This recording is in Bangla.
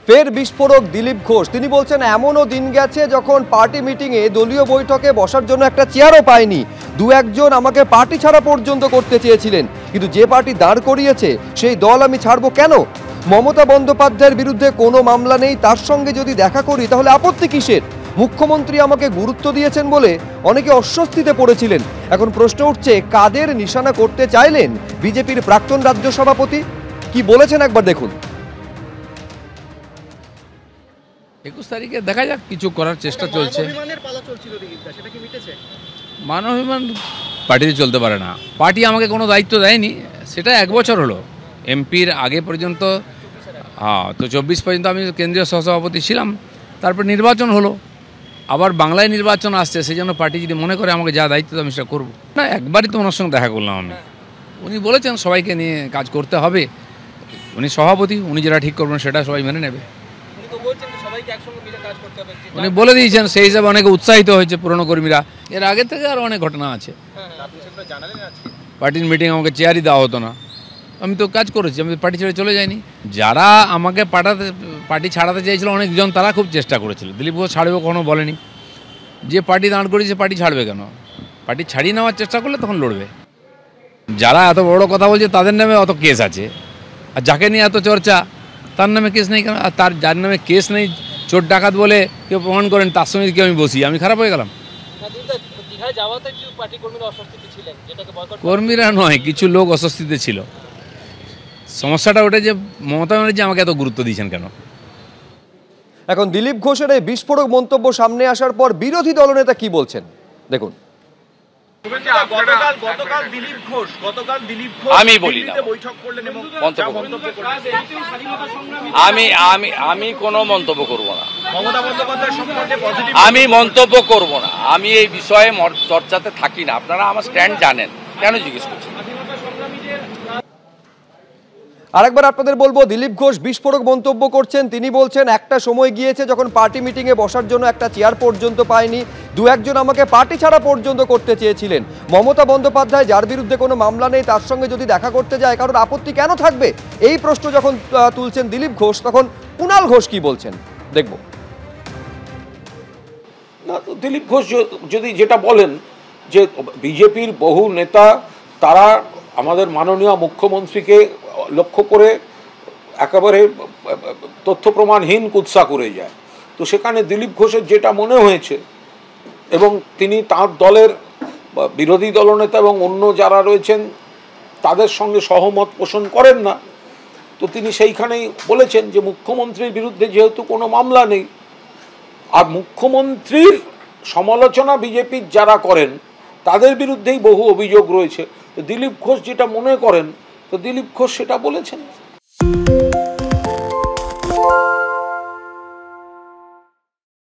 ফের বিস্ফোরক দিলীপ ঘোষ। তিনি বলছেন এমনও দিন গেছে যখন পার্টি মিটিংয়ে দলীয় বৈঠকে বসার জন্য একটা চেয়ারও পায়নি। দু একজন আমাকে পার্টি ছাড়া পর্যন্ত করতে চেয়েছিলেন, কিন্তু যে পার্টি দাঁড় করিয়েছে সেই দল আমি ছাড়বো কেন? মমতা বন্দ্যোপাধ্যায়ের বিরুদ্ধে কোনো মামলা নেই, তার সঙ্গে যদি দেখা করি তাহলে আপত্তি কিসের? মুখ্যমন্ত্রী আমাকে গুরুত্ব দিয়েছেন বলে অনেকে অস্বস্তিতে পড়েছিলেন। এখন প্রশ্ন উঠছে, কাদের নিশানা করতে চাইলেন বিজেপির প্রাক্তন রাজ্য সভাপতি? কি বলেছেন একবার দেখুন। 21 তারিখে দেখা যাক, কিছু করার চেষ্টা চলছে। মানবাভিমান পার্টিতে চলতে পারে না। পার্টি আমাকে কোনো দায়িত্ব দেয়নি, সেটা 1 বছর হলো। এমপির আগে পর্যন্ত তো 24 পর্যন্ত আমি কেন্দ্রীয় সহসভাপতি ছিলাম। তারপর নির্বাচন হলো, আবার বাংলায় নির্বাচন আসছে, সেই জন্য পার্টি যদি মনে করে আমাকে যা দায়িত্ব আমি সেটা করবো না। একবারই তো ওনার সঙ্গে দেখা করলাম আমি। উনি বলেছেন সবাইকে নিয়ে কাজ করতে হবে, উনি সভাপতি, উনি যেটা ঠিক করবেন সেটা সবাই মেনে নেবে। উনি বলে দিয়েছেন, সেই হিসাবে অনেকে উৎসাহিত হয়েছে পুরনো কর্মীরা। এর আগে থেকে আরও অনেক ঘটনা আছে। পার্টির মিটিং আমাকে চেয়ারই দেওয়া হতো না, আমি তো কাজ করেছি, আমি পার্টি ছেড়ে চলে যাইনি। যারা আমাকে পার্টি ছাড়াতে চেয়েছিল অনেকজন, তারা খুব চেষ্টা করেছিল। দিলীপ ঘোষ ছাড়বে কখনো বলেনি। যে পার্টি দাঁড় করেছে পার্টি ছাড়বে কেন? পার্টি ছাড়িয়ে নেওয়ার চেষ্টা করলে তখন লড়বে। যারা এত বড় কথা বলছে তাদের নামে অত কেস আছে, আর যাকে নিয়ে এত চর্চা তার নামে কেস নেই কেন? আর তার যার নামে কেস নেই, চোর ডাকাত বলে কেউ প্রমাণ করেন, তার সঙ্গে কি আমি বসি? আমি খারাপ হয়ে গেলাম? কর্মীরা নয়, কিছু লোক অস্বস্তিতে ছিল। সমস্যাটা ওটা যে মমতা ব্যানার্জি আমাকে এত গুরুত্ব দিয়েছেন কেন? এখন দিলীপ ঘোষের এই বিস্ফোরক মন্তব্য সামনে আসার পর বিরোধী দলনেতা কি বলছেন দেখুন। আমি বলি না, আমি কোনো মন্তব্য করব না। আমি মন্তব্য করব না, আমি এই বিষয়ে চর্চাতে থাকি না। আপনারা আমার স্ট্যান্ড জানেন, কেন জিজ্ঞেস করছেন? আরেকবার আপনাদের বলবো, দিলীপ ঘোষ বিস্ফোরক মন্তব্য করছেন। তিনি বলছেন একটা সময় গিয়েছে যখন পার্টি মিটিংয়ে বসার জন্য একটা চেয়ার পর্যন্ত পায়নি, দু একজন আমাকে পার্টি ছাড়া পর্যন্ত করতে চেয়েছিলেন। মমতা বন্দ্যোপাধ্যায়, যার বিরুদ্ধে কোনো মামলা নেই, তার সঙ্গে যদি দেখা করতে যায় কারোর আপত্তি কেন থাকবে? এই প্রশ্ন যখন তুলছেন দিলীপ ঘোষ, তখন কুণাল ঘোষ কি বলছেন দেখব। না, তো দিলীপ ঘোষ যদি যেটা বলেন যে বিজেপির বহু নেতা তারা আমাদের মাননীয় মুখ্যমন্ত্রীকে লক্ষ্য করে একেবারে তথ্য প্রমাণহীন কুৎসা করে যায়, তো সেখানে দিলীপ ঘোষের যেটা মনে হয়েছে, এবং তিনি তার দলের বিরোধী দলনেতা এবং অন্য যারা রয়েছেন তাদের সঙ্গে সহমত পোষণ করেন না, তো তিনি সেইখানেই বলেছেন যে মুখ্যমন্ত্রীর বিরুদ্ধে যেহেতু কোনো মামলা নেই, আর মুখ্যমন্ত্রীর সমালোচনা বিজেপির যারা করেন তাদের বিরুদ্ধেই বহু অভিযোগ রয়েছে, তো দিলীপ ঘোষ যেটা মনে করেন, তো দিলীপ ঘোষ সেটা বলেছেন।